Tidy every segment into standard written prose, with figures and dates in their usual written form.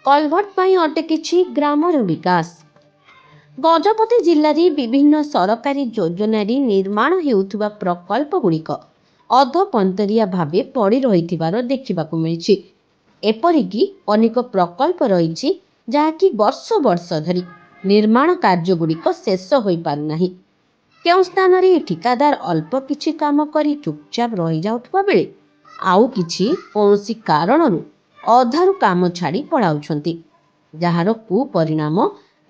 Culvert ପାଇଁ ଅଟକିଛି ଗ୍ରାମର ବିକାଶ। ଗଜପତି ଜିଲ୍ଲାରେ ବିଭିନ୍ନ ସରକାରୀ ଯୋଜନାରେ ନିର୍ମାଣ ହେଉଥିବା ପ୍ରକଳ୍ପଗୁଡ଼ିକ ଅଧପନ୍ତରିଆ ଭାବେ ପଡ଼ି ରହିଥିବାର ଦେଖିବାକୁ ମିଳିଛି। ଏପରିକି ଅନେକ ପ୍ରକଳ୍ପ ରହିଛି ଯାହାକି ବର୍ଷ ବର୍ଷ ଧରି ନିର୍ମାଣ କାର୍ଯ୍ୟଗୁଡ଼ିକ ଶେଷ ହୋଇପାରୁନାହିଁ। କେଉଁ ସ୍ଥାନରେ ଠିକାଦାର ଅଳ୍ପ କିଛି କାମ କରି ଚୁପଚାପ ରହିଯାଉଥିବା ବେଳେ ଆଉ କିଛି କୌଣସି କାରଣରୁ ଅଧାରୁ କାମ ଛାଡ଼ି ପଳାଉଛନ୍ତି, ଯାହାର କୁପରିଣାମ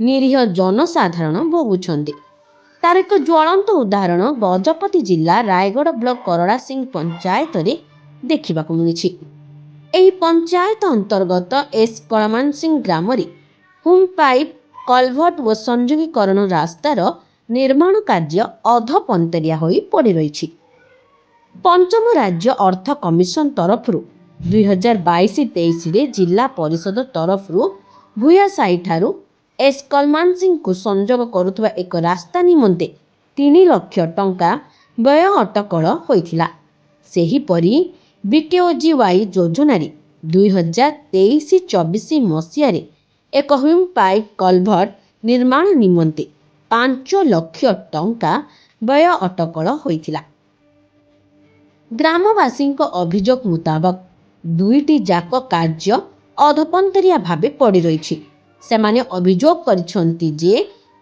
ନିରୀହ ଜନସାଧାରଣ ଭୋଗୁଛନ୍ତି। ତାର ଏକ ଜ୍ୱଳନ୍ତ ଉଦାହରଣ ଗଜପତି ଜିଲ୍ଲା ରାୟଗଡ଼ ବ୍ଲକ କରଡ଼ାସିଂ ପଞ୍ଚାୟତରେ ଦେଖିବାକୁ ମିଳିଛି। ଏହି ପଞ୍ଚାୟତ ଅନ୍ତର୍ଗତ ଏସ୍ କଳମାନସିଂ ଗ୍ରାମରେ ହୁମ୍ ପାଇପ୍, କଲଭର୍ଟ ଓ ସଂଯୋଗୀକରଣ ରାସ୍ତାର ନିର୍ମାଣ କାର୍ଯ୍ୟ ଅଧପନ୍ତରିଆ ହୋଇ ପଡ଼ି ରହିଛି। ପଞ୍ଚମ ରାଜ୍ୟ ଅର୍ଥ କମିଶନ ତରଫରୁ 2022-23ରେ ଜିଲ୍ଲା ପରିଷଦ ତରଫରୁ ଭୂୟାସାଇଠାରୁ ଏସ୍ କଲମାନସିଂକୁ ସଂଯୋଗ କରୁଥିବା ଏକ ରାସ୍ତା ନିମନ୍ତେ 3 ଲକ୍ଷ ଟଙ୍କା ବ୍ୟୟ ଅଟକଳ ହୋଇଥିଲା। ସେହିପରି ବିକେଓଜିୱାଇ ଯୋଜନାରେ 2023-24 ମସିହାରେ ଏକ ହୁମ୍ ପାଇପ୍ କଲଭର୍ଟ ନିର୍ମାଣ ନିମନ୍ତେ 5 ଲକ୍ଷ ଟଙ୍କା ବ୍ୟୟ ଅଟକଳ ହୋଇଥିଲା। ଗ୍ରାମବାସୀଙ୍କ ଅଭିଯୋଗ ମୁତାବକ ଦୁଇଟି ଯାକ କାର୍ଯ୍ୟ ଅଧପନ୍ତରିଆ ଭାବେ ପଡ଼ି ରହିଛି। ସେମାନେ ଅଭିଯୋଗ କରିଛନ୍ତି ଯେ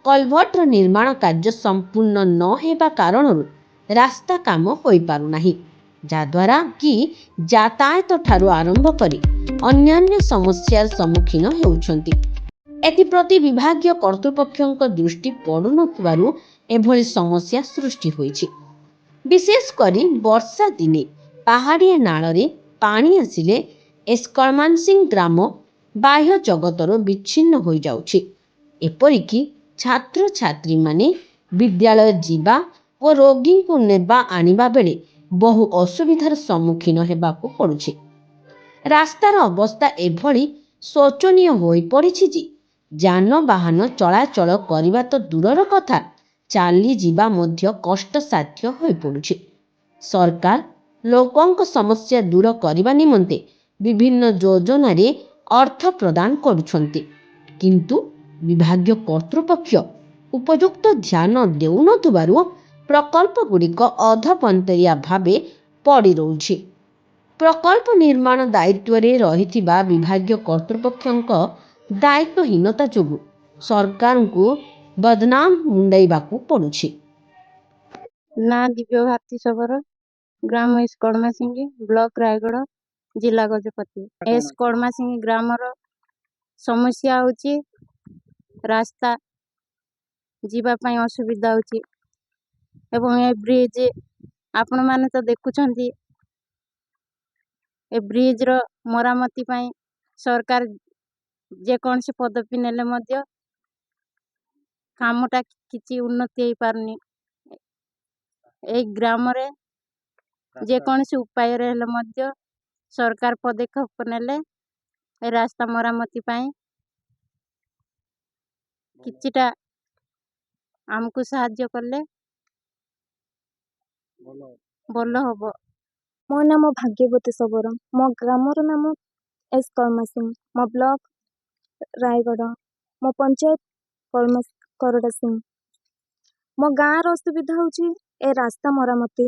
କଲଭର୍ଟର ନିର୍ମାଣ କାର୍ଯ୍ୟ ସମ୍ପୂର୍ଣ୍ଣ ନ ହେବା କାରଣରୁ ରାସ୍ତା କାମ ହୋଇପାରୁନାହିଁ, ଯାହାଦ୍ୱାରା କି ଯାତାୟାତ ଠାରୁ ଆରମ୍ଭ କରି ଅନ୍ୟାନ୍ୟ ସମସ୍ୟାର ସମ୍ମୁଖୀନ ହେଉଛନ୍ତି। ଏଥିପ୍ରତି ବିଭାଗୀୟ କର୍ତ୍ତୃପକ୍ଷଙ୍କ ଦୃଷ୍ଟି ପଡ଼ୁନଥିବାରୁ ଏଭଳି ସମସ୍ୟା ସୃଷ୍ଟି ହୋଇଛି। ବିଶେଷ କରି ବର୍ଷା ଦିନେ ପାହାଡ଼ିଆ ନାଳରେ ପାଣି ଆସିଲେ ଏସ୍ କଳମାନସିଂ ଗ୍ରାମ ବାହ୍ୟ ଜଗତରୁ ବିଚ୍ଛିନ୍ନ ହୋଇଯାଉଛି। ଏପରିକି ଛାତ୍ରଛାତ୍ରୀମାନେ ବିଦ୍ୟାଳୟ ଯିବା ଓ ରୋଗୀଙ୍କୁ ନେବା ଆଣିବା ବେଳେ ବହୁ ଅସୁବିଧାର ସମ୍ମୁଖୀନ ହେବାକୁ ପଡ଼ୁଛି। ରାସ୍ତାର ଅବସ୍ଥା ଏଭଳି ଶୋଚନୀୟ ହୋଇପଡ଼ିଛି ଯେ ଯାନବାହନ ଚଳାଚଳ କରିବା ତ ଦୂରର କଥା, ଚାଲିଯିବା ମଧ୍ୟ କଷ୍ଟସାଧ୍ୟ ହୋଇପଡ଼ୁଛି। ସରକାର ଲୋକଙ୍କ ସମସ୍ୟା ଦୂର କରିବା ନିମନ୍ତେ ବିଭିନ୍ନ ଯୋଜନାରେ ଅର୍ଥ ପ୍ରଦାନ କରୁଛନ୍ତି, କିନ୍ତୁ ବିଭାଗୀୟ କର୍ତ୍ତୃପକ୍ଷ ଉପଯୁକ୍ତ ଧ୍ୟାନ ଦେଉନଥିବାରୁ ପ୍ରକଳ୍ପଗୁଡ଼ିକ ଅଧପନ୍ତରିଆ ଭାବେ ପଡ଼ି ରହୁଛି। ପ୍ରକଳ୍ପ ନିର୍ମାଣ ଦାୟିତ୍ୱରେ ରହିଥିବା ବିଭାଗୀୟ କର୍ତ୍ତୃପକ୍ଷଙ୍କ ଦାୟିତ୍ୱହୀନତା ଯୋଗୁଁ ସରକାରଙ୍କୁ ବଦନାମ ମୁଣ୍ଡାଇବାକୁ ପଡ଼ୁଛି। ନା ଦିବ୍ୟ ଭାରତୀ ଶବର, ଗ୍ରାମ ଏସ୍ କଳମାସିଂ, ବ୍ଲକ ରାୟଗଡ଼, ଜିଲ୍ଲା ଗଜପତି। ଏସ୍ କଳମାସିଂ ଗ୍ରାମର ସମସ୍ୟା ହେଉଛି ରାସ୍ତା ଯିବା ପାଇଁ ଅସୁବିଧା ହେଉଛି ଏବଂ ଏ ବ୍ରିଜ ଆପଣମାନେ ତ ଦେଖୁଛନ୍ତି। ଏ ବ୍ରିଜର ମରାମତି ପାଇଁ ସରକାର ଯେକୌଣସି ପଦକ୍ଷେପ ନେଲେ ମଧ୍ୟ କାମଟା କିଛି ଉନ୍ନତି ହେଇପାରୁନି। এই ଗ୍ରାମରେ ଯେକୌଣସି ଉପାୟରେ ହେଲେ ମଧ୍ୟ ସରକାର ପଦକ୍ଷେପ ନେଲେ ଏ ରାସ୍ତା ମରାମତି ପାଇଁ କିଛିଟା ଆମକୁ ସାହାଯ୍ୟ କଲେ ଭଲ ହବ। ମୋ ନାମ ଭାଗ୍ୟବତୀ ଶବର, ମୋ ଗ୍ରାମର ନାମ ଏସ୍ କଳମାସିଂ, ମୋ ବ୍ଲକ ରାୟଗଡ଼, ମୋ ପଞ୍ଚାୟତ କରଡ଼ାସିଂ। ମୋ ଗାଁର ଅସୁବିଧା ହେଉଛି ଏ ରାସ୍ତା ମରାମତି।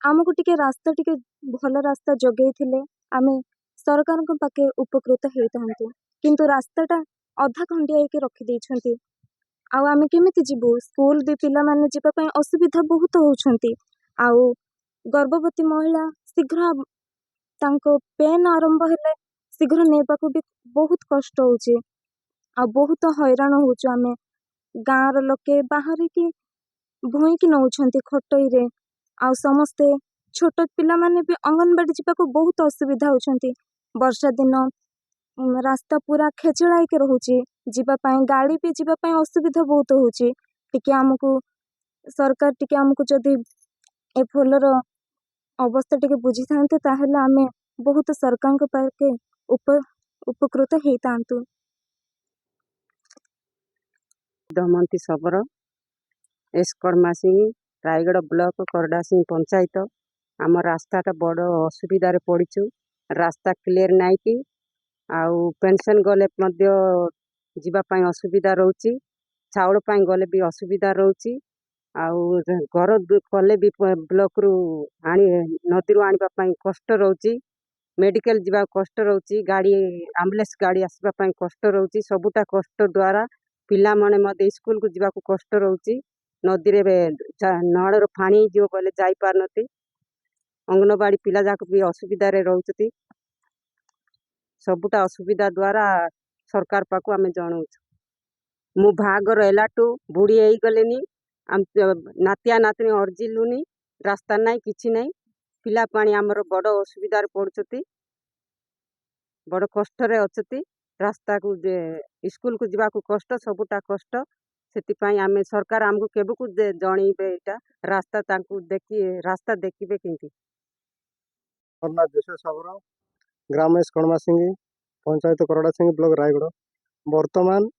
ଆମକୁ ଟିକେ ରାସ୍ତା ଟିକେ ଭଲ ରାସ୍ତା ଯୋଗେଇଥିଲେ ଆମେ ସରକାରଙ୍କ ପାଖେ ଉପକୃତ ହେଇଥାନ୍ତୁ, କିନ୍ତୁ ରାସ୍ତାଟା ଅଧା ଖଣ୍ଡିଆ ହେଇକି ରଖିଦେଇଛନ୍ତି। ଆଉ ଆମେ କେମିତି ଯିବୁ? ସ୍କୁଲ ବି ପିଲାମାନେ ଯିବା ପାଇଁ ଅସୁବିଧା ବହୁତ ହେଉଛନ୍ତି। ଆଉ ଗର୍ଭବତୀ ମହିଳା ଶୀଘ୍ର ତାଙ୍କ ପେନ୍ ଆରମ୍ଭ ହେଲେ ଶୀଘ୍ର ନେବାକୁ ବି ବହୁତ କଷ୍ଟ ହେଉଛି। ଆଉ ବହୁତ ହଇରାଣ ହେଉଛୁ ଆମେ। ଗାଁର ଲୋକେ ବାହାରିକି ଭୁଇଁକି ନେଉଛନ୍ତି ଖଟୋଇରେ। ଆଉ ସମସ୍ତେ ଛୋଟ ପିଲାମାନେ ବି ଅଙ୍ଗନବାଡ଼ି ଯିବାକୁ ବହୁତ ଅସୁବିଧା ହେଉଛନ୍ତି। ବର୍ଷା ଦିନ ରାସ୍ତା ପୁରା ଖେଚେଳା ହେଇକି ରହୁଛି, ଯିବା ପାଇଁ ଗାଡ଼ି ବି ଯିବା ପାଇଁ ଅସୁବିଧା ବହୁତ ହେଉଛି। ଟିକେ ଆମକୁ ସରକାର ଟିକେ ଆମକୁ ଯଦି ଏ ଫୁଲର ଅବସ୍ଥା ଟିକେ ବୁଝିଥାନ୍ତେ ତାହେଲେ ଆମେ ବହୁତ ସରକାରଙ୍କ ପାଖେ ଉପକୃତ ହେଇଥାନ୍ତୁ। ଦମନ୍ତୀ ଶବର, ଏସ୍ କଳମାସିଂ, ରାୟଗଡ଼ ବ୍ଲକ କରଡ଼ାସିଂ ପଞ୍ଚାୟତ। ଆମ ରାସ୍ତାଟା ବଡ଼ ଅସୁବିଧାରେ ପଡ଼ିଛୁ। ରାସ୍ତା କ୍ଲିୟର ନାହିଁ କି ଆଉ ପେନସନ୍ ଗଲେ ମଧ୍ୟ ଯିବା ପାଇଁ ଅସୁବିଧା ରହୁଛି। ଚାଉଳ ପାଇଁ ଗଲେ ବି ଅସୁବିଧା ରହୁଛି। ଆଉ ଘର କଲେ ବି ବ୍ଲକରୁ ନଦୀରୁ ଆଣିବା ପାଇଁ କଷ୍ଟ ରହୁଛି। ମେଡ଼ିକାଲ ଯିବାକୁ କଷ୍ଟ ରହୁଛି। ଗାଡ଼ି ଆମ୍ବୁଲାନ୍ସ ଗାଡ଼ି ଆସିବା ପାଇଁ କଷ୍ଟ ରହୁଛି। ସବୁଟା କଷ୍ଟ ଦ୍ୱାରା ପିଲାମାନେ ମଧ୍ୟ ସ୍କୁଲକୁ ଯିବାକୁ କଷ୍ଟ ରହୁଛି। ନଦୀରେ ନଳର ପାଣି ଯିବ ବୋଲେ ଯାଇପାରୁନାହାନ୍ତି। ଅଙ୍ଗନବାଡ଼ି ପିଲା ଯାକ ବି ଅସୁବିଧାରେ ରହୁଛନ୍ତି। ସବୁଟା ଅସୁବିଧା ଦ୍ୱାରା ସରକାର ପାଖକୁ ଆମେ ଜଣାଉଛୁ। ମୁଁ ବାହାଘର ହେଲାଠୁ ବୁଢ଼ୀ ହେଇଗଲିନି। ନାତିଆ ନାତୁଣୀ ଅର୍ଜିଲୁନି। ରାସ୍ତା ନାହିଁ, କିଛି ନାହିଁ। ପିଲା ପାଣି ଆମର ବଡ଼ ଅସୁବିଧାରେ ପଡ଼ୁଛନ୍ତି, ବଡ଼ କଷ୍ଟରେ ଅଛନ୍ତି। ରାସ୍ତାକୁ ସ୍କୁଲକୁ ଯିବାକୁ କଷ୍ଟ, ସବୁଟା କଷ୍ଟ। ସେଥିପାଇଁ ଆମେ ସରକାର ଆମକୁ କେବେକୁ ଜଣେଇବେ ଏଇଟା ରାସ୍ତା, ତାଙ୍କୁ ରାସ୍ତା ଦେଖିବେ କେମିତି। ଗ୍ରାମ ଏସ୍ କଣମାସିଙ୍ଗି, ପଞ୍ଚାୟତ କରଡ଼ାସିଙ୍ଗି, ବ୍ଲକ ରାୟଗଡ଼। ବର୍ତ୍ତମାନ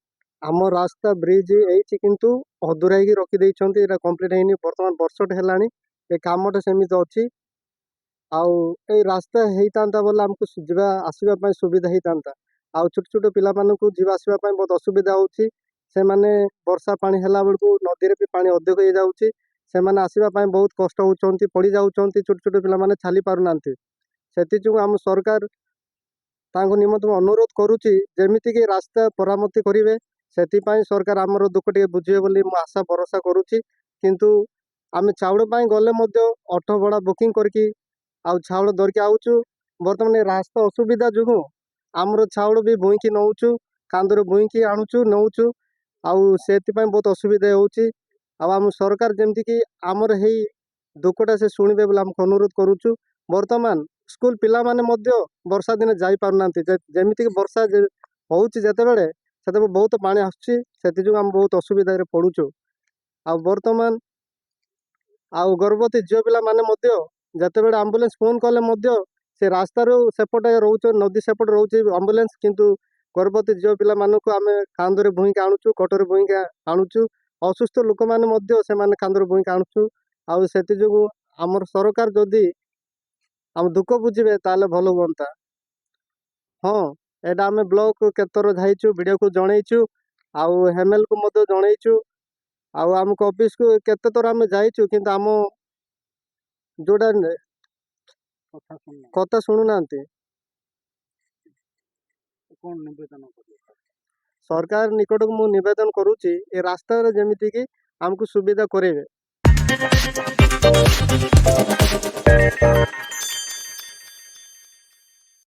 ଆମ ରାସ୍ତା ବ୍ରିଜ ହେଇଛି କିନ୍ତୁ ଅଧୁରା ହେଇକି ରଖିଦେଇଛନ୍ତି। ଏଇଟା କମ୍ପ୍ଲିଟ୍ ହେଇନି। ବର୍ତ୍ତମାନ ବର୍ଷଟେ ହେଲାଣି ଏ କାମଟା ସେମିତି ଅଛି। ଆଉ ଏଇ ରାସ୍ତା ହେଇଥାନ୍ତା ବୋଲେ ଆମକୁ ଯିବା ଆସିବା ପାଇଁ ସୁବିଧା ହେଇଥାନ୍ତା। ଆଉ ଛୋଟ ଛୋଟ ପିଲାମାନଙ୍କୁ ଯିବା ଆସିବା ପାଇଁ ବହୁତ ଅସୁବିଧା ହେଉଛି। ସେମାନେ ବର୍ଷା ପାଣି ହେଲା ବେଳକୁ ନଦୀରେ ବି ପାଣି ଅଧିକ ହେଇଯାଉଛି। ସେମାନେ ଆସିବା ପାଇଁ ବହୁତ କଷ୍ଟ ହେଉଛନ୍ତି, ପଡ଼ି ଯାଉଛନ୍ତି। ଛୋଟ ଛୋଟ ପିଲାମାନେ ଚାଲି ପାରୁନାହାନ୍ତି। ସେଥିଯୋଗୁଁ ଆମ ସରକାର ତାଙ୍କ ନିମନ୍ତେ ମୁଁ ଅନୁରୋଧ କରୁଛି ଯେମିତିକି ରାସ୍ତା ମରାମତି କରିବେ। ସେଥିପାଇଁ ସରକାର ଆମର ଦୁଃଖ ଟିକେ ବୁଝିବେ ବୋଲି ମୁଁ ଆଶା ଭରସା କରୁଛି। କିନ୍ତୁ ଆମେ ଚାଉଳ ପାଇଁ ଗଲେ ମଧ୍ୟ ଅଟୋ ଭଡ଼ା ବୁକିଂ କରିକି ଆଉ ଚାଉଳ ଧରିକି ଆଉଛୁ। ବର୍ତ୍ତମାନ ଏ ରାସ୍ତା ଅସୁବିଧା ଯୋଗୁଁ ଆମର ଚାଉଳ ବି ବୋହିକି ନେଉଛୁ, କାନ୍ଧରେ ବୋହିକି ଆଣୁଛୁ ନେଉଛୁ। ଆଉ ସେଥିପାଇଁ ବହୁତ ଅସୁବିଧା ହେଉଛି। ଆଉ ଆମ ସରକାର ଯେମିତିକି ଆମର ହେଇ ଦୁଃଖଟା ସେ ଶୁଣିବେ ବୋଲି ଆମକୁ ଅନୁରୋଧ କରୁଛୁ। ବର୍ତ୍ତମାନ ସ୍କୁଲ ପିଲାମାନେ ମଧ୍ୟ ବର୍ଷା ଦିନେ ଯାଇପାରୁନାହାନ୍ତି। ଯେମିତିକି ବର୍ଷା ହେଉଛି ଯେତେବେଳେ ସେତେବେଳେ ବହୁତ ପାଣି ଆସୁଛି। ସେଥିଯୋଗୁଁ ଆମେ ବହୁତ ଅସୁବିଧାରେ ପଡ଼ୁଛୁ। ଆଉ ବର୍ତ୍ତମାନ ଆଉ ଗର୍ଭବତୀ ଝିଅ ପିଲାମାନେ ମଧ୍ୟ ଯେତେବେଳେ ଆମ୍ବୁଲାନ୍ସ ଫୋନ୍ କଲେ ମଧ୍ୟ ସେ ରାସ୍ତାରୁ ସେପଟେ ରହୁଛି, ନଦୀ ସେପଟେ ରହୁଛି ଆମ୍ବୁଲାନ୍ସ, କିନ୍ତୁ ଗର୍ଭବତୀ ଝିଅ ପିଲାମାନଙ୍କୁ ଆମେ କାନ୍ଧରେ ବୋହିକି ଆଣୁଛୁ, କଟରେ ବୋହିକି ଆଣୁଛୁ। ଅସୁସ୍ଥ ଲୋକମାନେ ମଧ୍ୟ ସେମାନେ କାନ୍ଧରେ ବୋହିକି ଆଣୁଛୁ। ଆଉ ସେଥିଯୋଗୁଁ ଆମର ସରକାର ଯଦି ଆମ ଦୁଃଖ ବୁଝିବେ ତାହେଲେ ଭଲ ହୁଅନ୍ତା। ହଁ, ଏଇଟା ଆମେ ବ୍ଲକ କେତେଥର ଯାଇଛୁ, ବିଡ଼ିଓକୁ ଜଣେଇଛୁ, ଆଉ MLକୁ ମଧ୍ୟ ଜଣେଇଛୁ, ଆଉ ଆମକୁ ଅଫିସକୁ କେତେଥର ଆମେ ଯାଇଛୁ। କିନ୍ତୁ ଆମ ଯୋଉଟା କଥା ଶୁଣୁନାହାନ୍ତି। ସରକାର ନିକଟକୁ ମୁଁ ନିବେଦନ କରୁଛି ଏ ରାସ୍ତାରେ ଯେମିତିକି ଆମକୁ ସୁବିଧା କରେଇବେ।